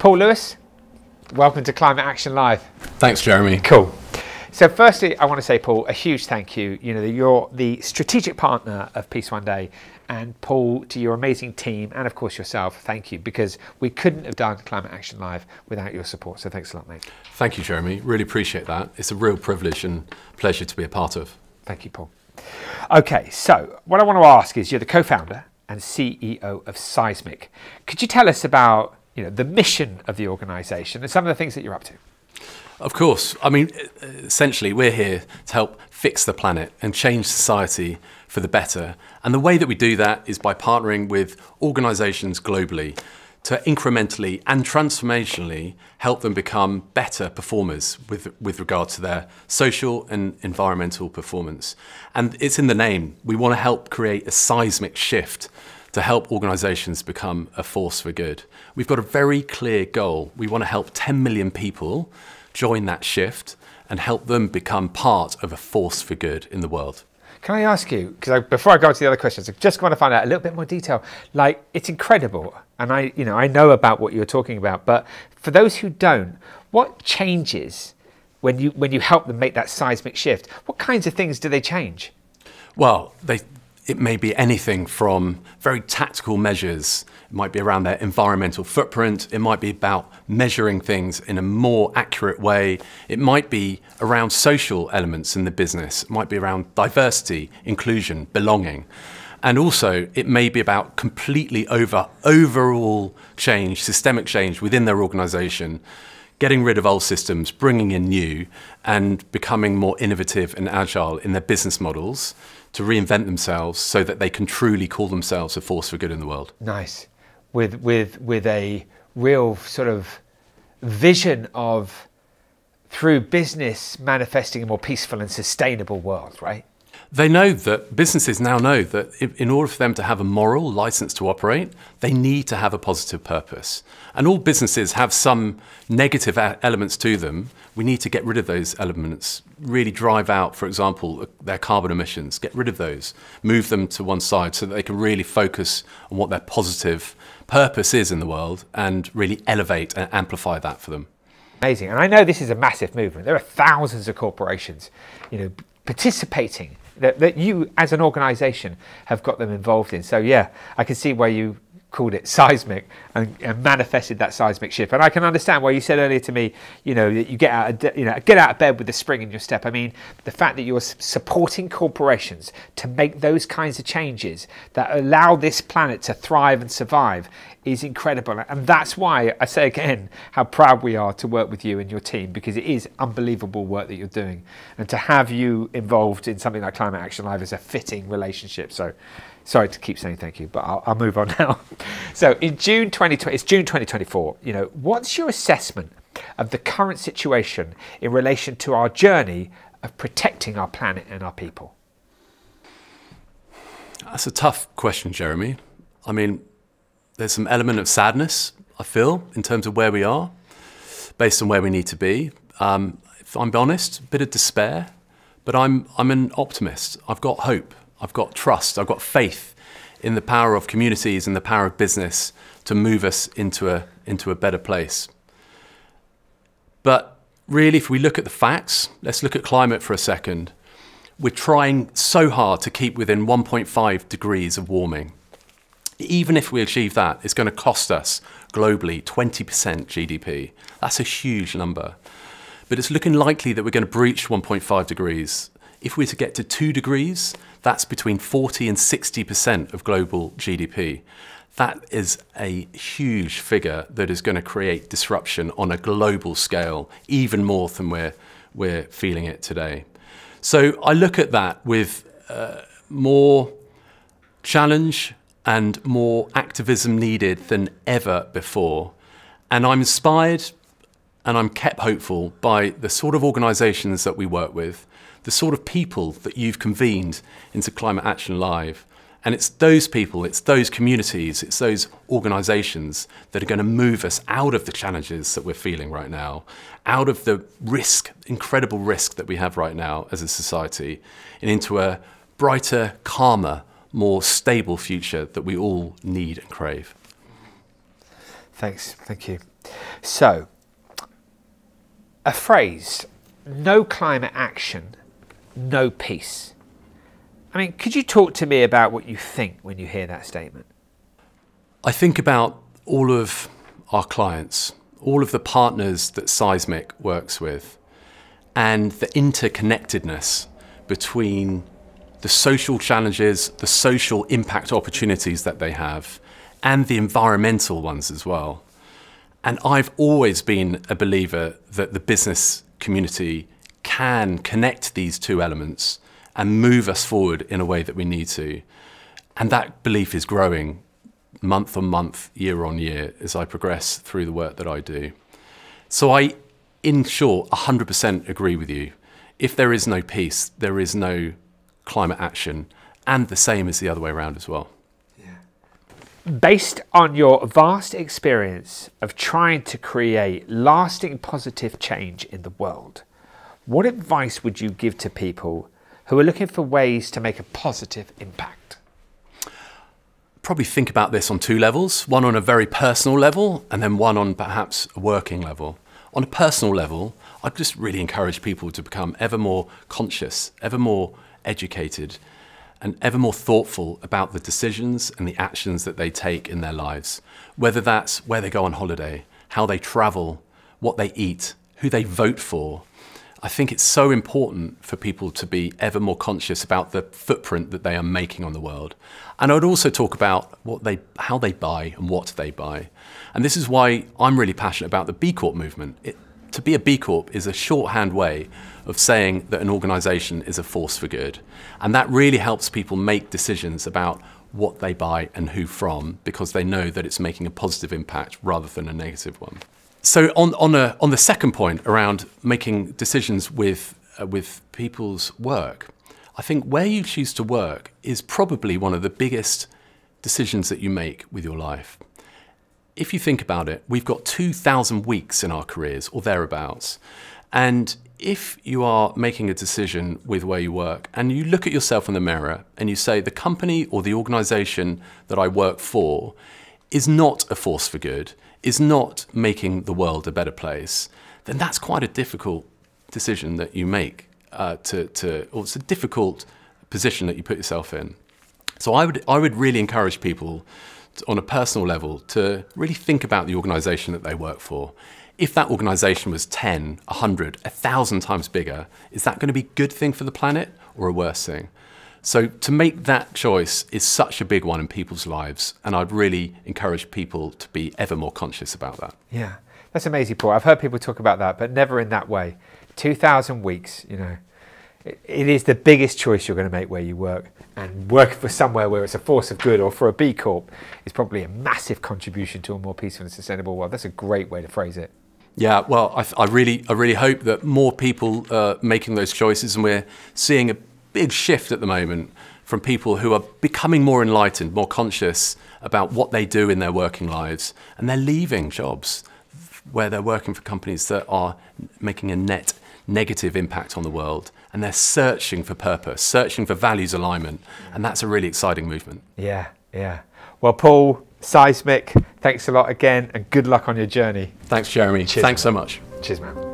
Paul Lewis, welcome to Climate Action Live. Thanks, Jeremy. Cool. So firstly, I want to say, Paul, a huge thank you. You know, you're the strategic partner of Peace One Day, and Paul, to your amazing team, and of course yourself, thank you, because we couldn't have done Climate Action Live without your support. So thanks a lot, mate. Thank you, Jeremy. Really appreciate that. It's a real privilege and pleasure to be a part of. Thank you, Paul. Okay, so what I want to ask is, you're the co-founder and CEO of Seismic. Could you tell us about, you know, the mission of the organisation and some of the things that you're up to? Of course. I mean, essentially, we're here to help fix the planet and change society for the better. And the way that we do that is by partnering with organisations globally to incrementally and transformationally help them become better performers with regard to their social and environmental performance. And it's in the name. We want to help create a seismic shift to help organisations become a force for good. We've got a very clear goal. We want to help 10 million people join that shift and help them become part of a force for good in the world. Can I ask you, because before I go on to the other questions, I just want to find out a little bit more detail. Like, it's incredible, and I know about what you're talking about, but for those who don't, what changes when you help them make that seismic shift? What kinds of things do they change? Well, it may be anything from very tactical measures. It might be around their environmental footprint. It might be about measuring things in a more accurate way. It might be around social elements in the business. It might be around diversity, inclusion, belonging. And also, it may be about completely overall change, systemic change within their organisation, getting rid of old systems, bringing in new, and becoming more innovative and agile in their business models to reinvent themselves so that they can truly call themselves a force for good in the world. Nice. With a real sort of vision of, through business, manifesting a more peaceful and sustainable world, right? They know that, businesses now know that in order for them to have a moral license to operate, they need to have a positive purpose. And all businesses have some negative elements to them. We need to get rid of those elements, really drive out, for example, their carbon emissions, get rid of those, move them to one side so that they can really focus on what their positive purpose is in the world and really elevate and amplify that for them. Amazing. And I know this is a massive movement. There are thousands of corporations, you know, participating that you as an organisation have got them involved in. So yeah, I can see why you called it seismic and manifested that seismic shift. And I can understand why you said earlier to me, you know, that you get out of bed with the spring in your step. I mean, the fact that you're supporting corporations to make those kinds of changes that allow this planet to thrive and survive is incredible. And that's why I say again how proud we are to work with you and your team, because it is unbelievable work that you're doing. And to have you involved in something like Climate Action Live is a fitting relationship. So sorry to keep saying thank you, but I'll move on now. So in June 2020, it's June 2024, you know, what's your assessment of the current situation in relation to our journey of protecting our planet and our people? That's a tough question, Jeremy. I mean, there's some element of sadness, I feel, in terms of where we are, based on where we need to be. If I'm honest, a bit of despair, but I'm an optimist. I've got hope, I've got trust, I've got faith in the power of communities and the power of business to move us into a better place. But really, if we look at the facts, let's look at climate for a second. We're trying so hard to keep within 1.5 degrees of warming. Even if we achieve that, it's going to cost us globally 20% GDP. That's a huge number. But it's looking likely that we're going to breach 1.5 degrees. If we're to get to 2 degrees, that's between 40 and 60% of global GDP. That is a huge figure that is going to create disruption on a global scale, even more than we're feeling it today. So I look at that with more challenge and more activism needed than ever before. And I'm inspired and I'm kept hopeful by the sort of organisations that we work with, the sort of people that you've convened into Climate Action Live. And it's those people, it's those communities, it's those organisations that are going to move us out of the challenges that we're feeling right now, out of the risk, incredible risk that we have right now as a society, and into a brighter, calmer, more stable future that we all need and crave. Thanks, thank you. So, a phrase, no climate action, no peace. I mean, could you talk to me about what you think when you hear that statement? I think about all of our clients, all of the partners that Seismic works with, and the interconnectedness between the social challenges, the social impact opportunities that they have, and the environmental ones as well. And I've always been a believer that the business community can connect these two elements and move us forward in a way that we need to. And that belief is growing month on month, year on year, as I progress through the work that I do. So I, in short, 100% agree with you. If there is no peace, there is no climate action, and the same is the other way around as well. Based on your vast experience of trying to create lasting positive change in the world, what advice would you give to people who are looking for ways to make a positive impact? Probably think about this on two levels, one on a very personal level and then one on perhaps a working level. On a personal level, I'd just really encourage people to become ever more conscious, ever more educated, and ever more thoughtful about the decisions and the actions that they take in their lives. Whether that's where they go on holiday, how they travel, what they eat, who they vote for. I think it's so important for people to be ever more conscious about the footprint that they are making on the world. And I would also talk about how they buy and what they buy. And this is why I'm really passionate about the B Corp movement. To be a B Corp is a shorthand way of saying that an organisation is a force for good. And that really helps people make decisions about what they buy and who from, because they know that it's making a positive impact rather than a negative one. So on the second point around making decisions with people's work, I think where you choose to work is probably one of the biggest decisions that you make with your life. If you think about it, we've got 2,000 weeks in our careers or thereabouts. And if you are making a decision with where you work and you look at yourself in the mirror and you say the company or the organisation that I work for is not a force for good, is not making the world a better place, then that's quite a difficult decision that you make, or it's a difficult position that you put yourself in. So I would really encourage people on a personal level to really think about the organisation that they work for. If that organisation was 10, 100, 1,000 times bigger, is that going to be a good thing for the planet or a worse thing? So to make that choice is such a big one in people's lives, and I'd really encourage people to be ever more conscious about that. Yeah, that's amazing, Paul. I've heard people talk about that, but never in that way. 2,000 weeks, you know, it is the biggest choice you're going to make where you work, and working for somewhere where it's a force of good or for a B Corp is probably a massive contribution to a more peaceful and sustainable world. That's a great way to phrase it. Yeah, well, I really hope that more people are making those choices, and we're seeing a big shift at the moment from people who are becoming more enlightened, more conscious about what they do in their working lives, and they're leaving jobs where they're working for companies that are making a net negative impact on the world, and they're searching for purpose, searching for values alignment, and that's a really exciting movement. Yeah, yeah. Well, Paul, Seismic, thanks a lot again, and good luck on your journey. Thanks, Jeremy. Cheers, thanks man. so much. Cheers, man.